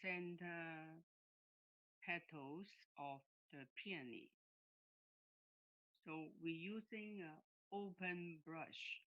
center petals of the peony. So we're using an open brush.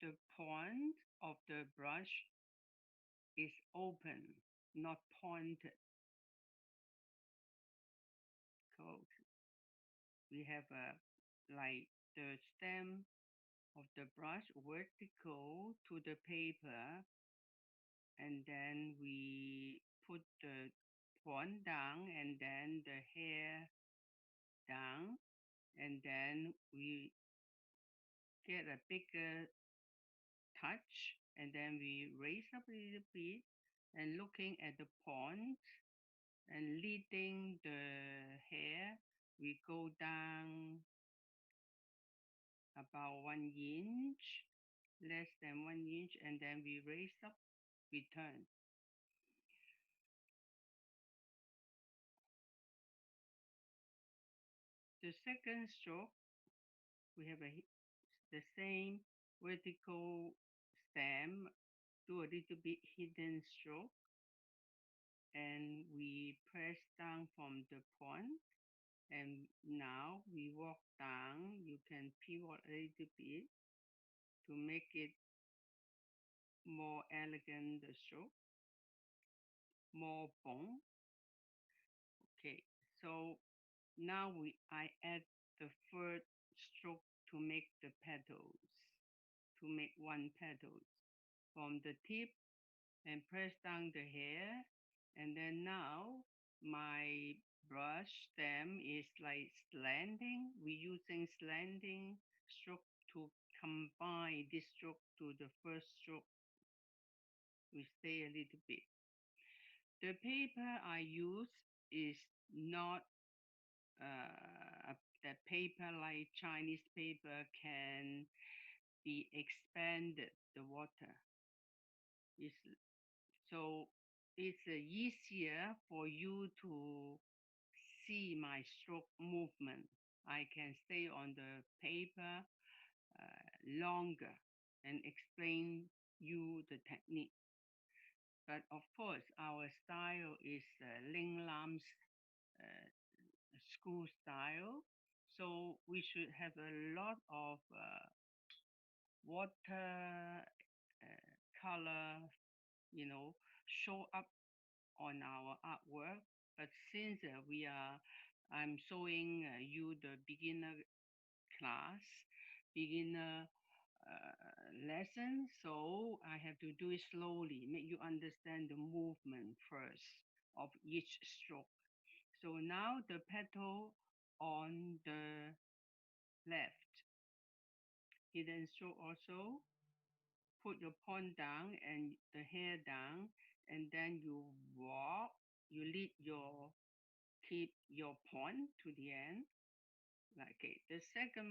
The point of the brush is open, not pointed. So we have a like the stem of the brush vertical to the paper, and then we put the point down and then the hair down, and then we get a bigger touch, and then we raise up a little bit and looking at the point and leading the hair, we go down about 1 inch, less than 1 inch, and then we raise up, we turn. The second stroke, we have the same vertical stem, do a little bit hidden stroke, and we press down from the point, and now we walk down. You can pivot a little bit to make it more elegant, the stroke, more bone. Okay, so now I add the third stroke to make the petals, to make one petal from the tip and press down the hair. And then now my brush stem is like slanting. We're using slanting stroke to combine this stroke to the first stroke. We stay a little bit. The paper I use is not the paper like Chinese paper can be expanded the water. It's, so it's easier for you to see my stroke movement. I can stay on the paper longer and explain you the technique. But of course, our style is Lingnan uh, school style. So we should have a lot of water color, show up on our artwork. But since I'm showing you the beginner class, beginner lesson, so I have to do it slowly, make you understand the movement first of each stroke. So now the petal on the left, hidden stroke also, put your point down and the hair down, and then you walk, you lead keep your point to the end. Okay, the second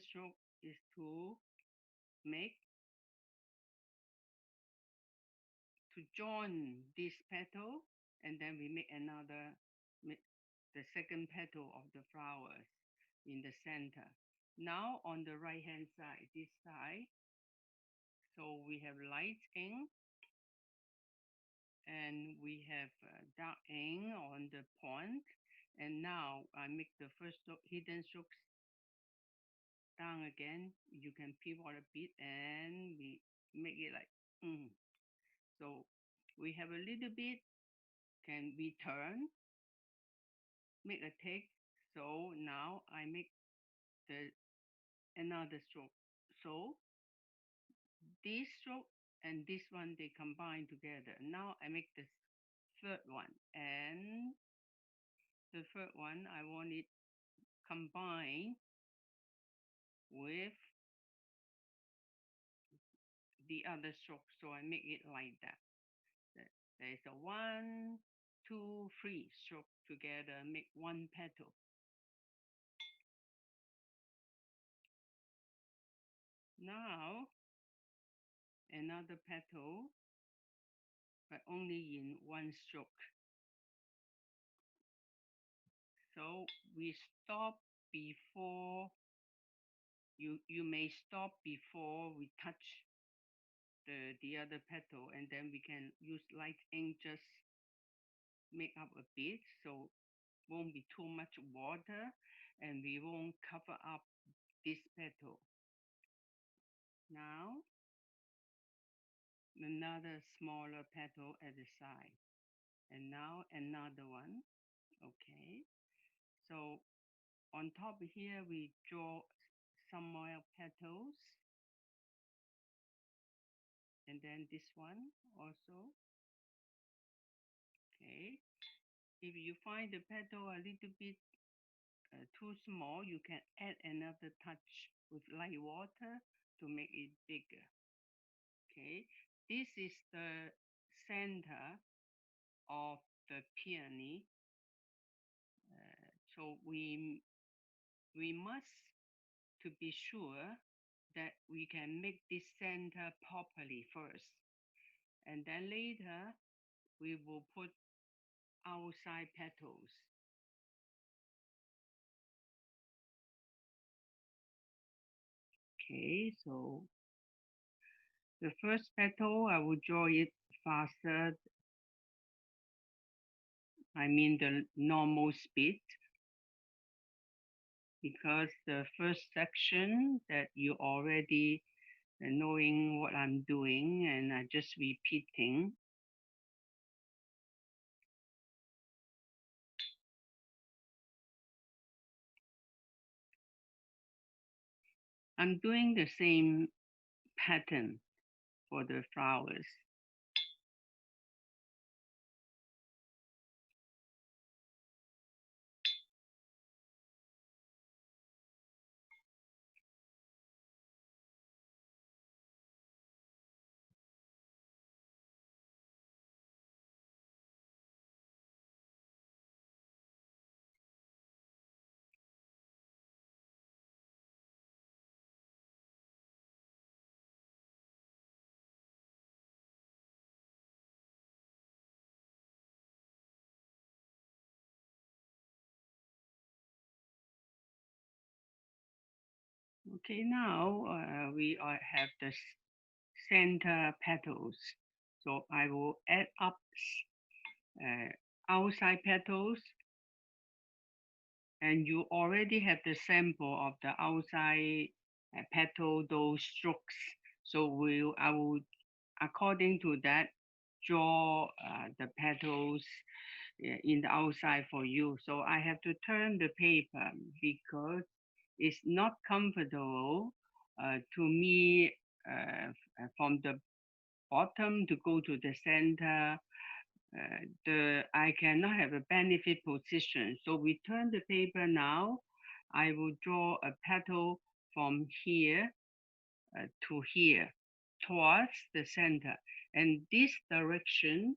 stroke is to make, to join this petal, and then we make the second petal of the flowers in the center. Now on the right hand side, this side, so we have light ink and we have dark ink on the point. And now I make the first hidden strokes down again. You can pivot a bit and we make it like So we have a little bit, can we turn, make a take. So now I make the another stroke. So this stroke and this one, they combine together. Now I make the third one, and the third one I want it combined with the other stroke. So I make it like that. There's a 1, 2, 3 stroke together, make one petal. Now another petal, but only in one stroke. So we stop before, you may stop before we touch the other petal, and then we can use light ink just make up a bit so won't be too much water and we won't cover up this petal. Now another smaller petal at the side, and now another one. Okay, so on top here we draw some more petals, and then this one also. Okay, if you find the petal a little bit too small, you can add another touch with light water to make it bigger. Okay, this is the center of the peony. So we must to be sure that we can make this center properly first, and then later we will put outside petals. Okay, so the first petal I will draw it faster. I mean the normal speed, because the first section that you already knowing what I'm doing and I just repeating. I'm doing the same pattern for the flowers. Okay, now we have the center petals. So I will add up uh, outside petals, and you already have the sample of the outside petal, those strokes. So I will, according to that, draw the petals in the outside for you. So I have to turn the paper because it's not comfortable to me from the bottom to go to the center. I cannot have a benefit position. So we turn the paper now. I will draw a petal from here to here towards the center. And this direction,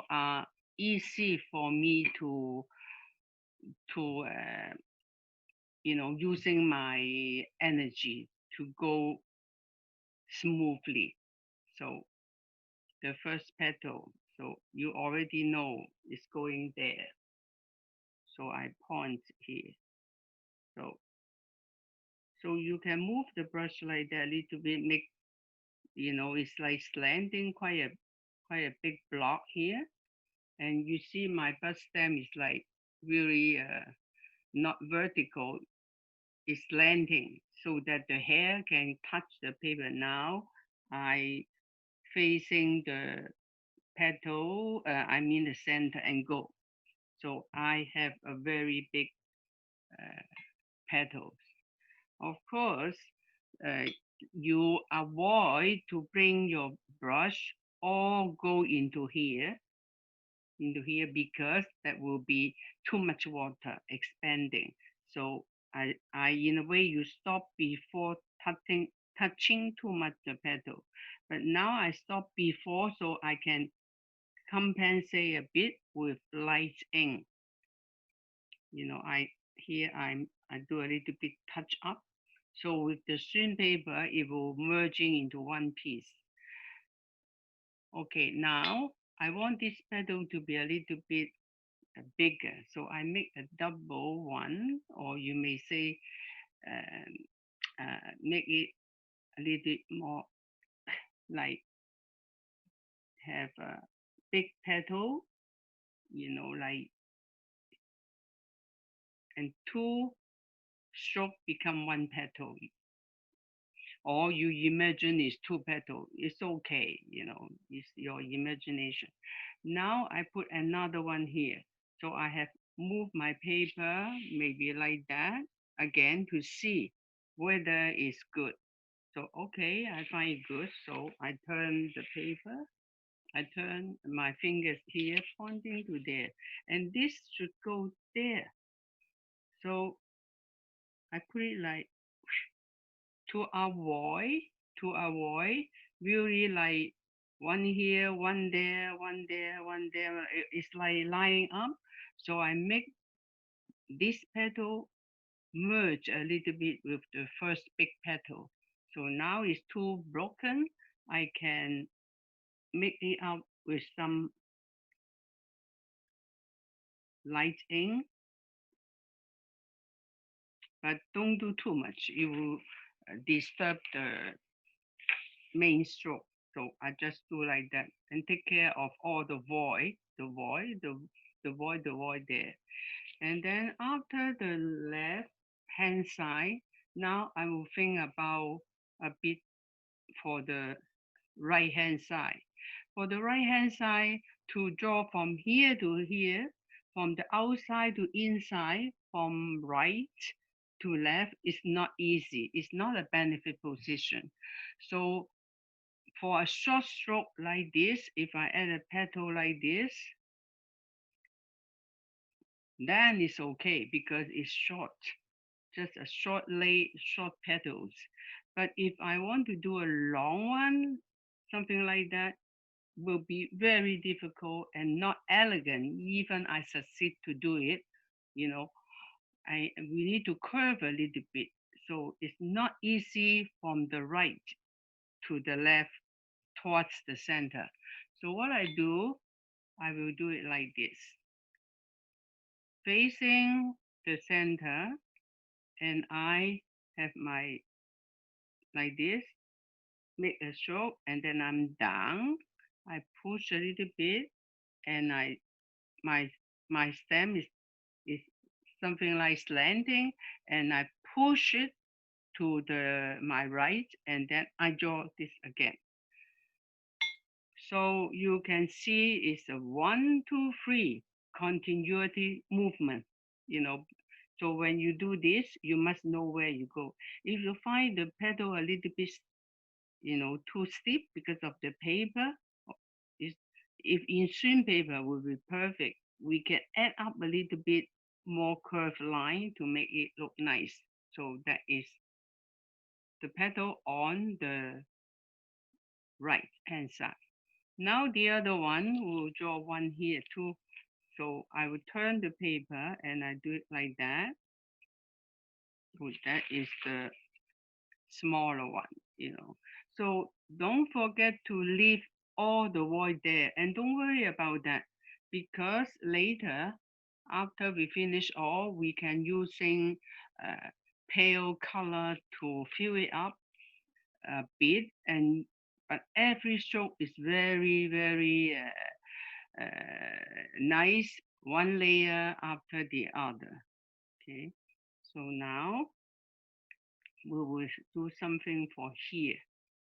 are easy for me to using my energy to go smoothly. So the first petal, so you already know it's going there. So I point here. So you can move the brush like that a little bit, make it's like slanting quite a big block here. And you see my bud stem is like really not vertical, it's slanting so that the hair can touch the paper. Now I facing the petal, I mean the center, and go. So I have a very big petals. Of course, uh, you avoid to bring your brush or go into here because that will be too much water expanding. So I in a way you stop before touching too much the petal. But now I stop before so I can compensate a bit with light ink. I do a little bit touch up. So with the thin paper, it will merging into one piece. Okay, now I want this petal to be a little bit bigger. So I make a double one, or you may say make it a little bit more like have a big petal, like, and two stroke become one petal, or you imagine it's two petals. It's okay, it's your imagination. Now I put another one here. So I have moved my paper maybe like that again to see whether it's good. So okay, I find it good. So I turn the paper. I turn my fingers here pointing to there. And this should go there. So I put it like to avoid to avoid really like one here, one there, one there, one there. It's like lining up. So I make this petal merge a little bit with the first big petal. So now it's too broken. I can make it up with some light ink, but don't do too much. It will disturb the main stroke. So I just do like that and take care of all the void, the void there. And then after the left hand side, now I will think about a bit for the right hand side. For the right hand side, to draw from here to here, from the outside to inside, from right to left is not easy. It's not a benefit position. So for a short stroke like this, if I add a petal like this, then it's okay because it's short, just a short petals. But if I want to do a long one, something like that will be very difficult and not elegant. Even I succeed to do it, you know, we need to curve a little bit. So it's not easy from the right to the left towards the center. So what I do, I will do it like this, facing the center, and I have my, like this, make a stroke, and then I'm down. I push a little bit, and my my stem is something like slanting, and I push it to my right, and then I draw this again. So you can see it's a 1, 2, 3 continuity movement, you know. So when you do this, you must know where you go. If you find the pedal a little bit, too steep because of the paper, is if in swim paper will be perfect, we can add up a little bit more curved line to make it look nice. So that is the pedal on the right hand side. Now the other one, we'll draw one here too. So I will turn the paper and I do it like that. So that is the smaller one. So don't forget to leave all the void there and don't worry about that because later, after we finish all, we can using pale color to fill it up a bit, but every stroke is very, very nice, one layer after the other. Okay, so now we will do something for here,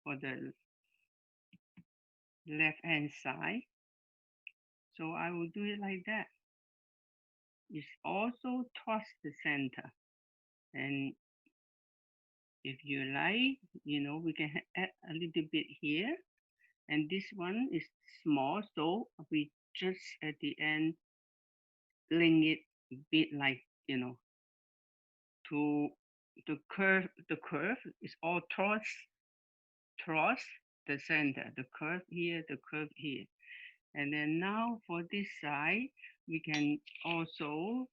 for the left hand side. So I will do it like that. It's also towards the center. And if you like, we can add a little bit here. And this one is small, so we just at the end link it a bit like, to the curve. The curve is all towards the center. The curve here, the curve here. And then now for this side, we can also,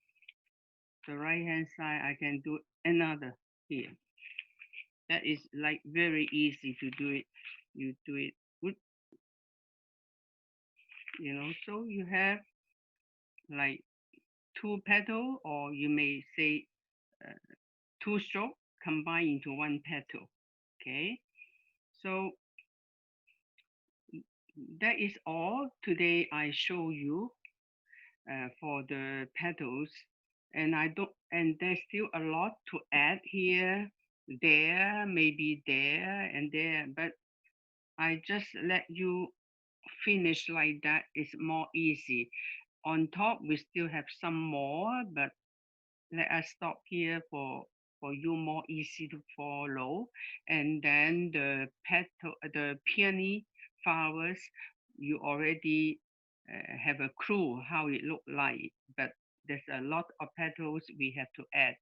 the right hand side, I can do another here. That is like very easy to do it. You do it good, so you have like two petal, or you may say uh, two stroke combined into one petal. Okay, so that is all. Today I show you for the petals, and I don't, and there's still a lot to add here, there, maybe there and there, but I just let you finish like that. It's more easy. On top, we still have some more, but let us stop here for you more easy to follow. And then the petal, the peony flowers, you already have a clue how it look like, but there's a lot of petals we have to add.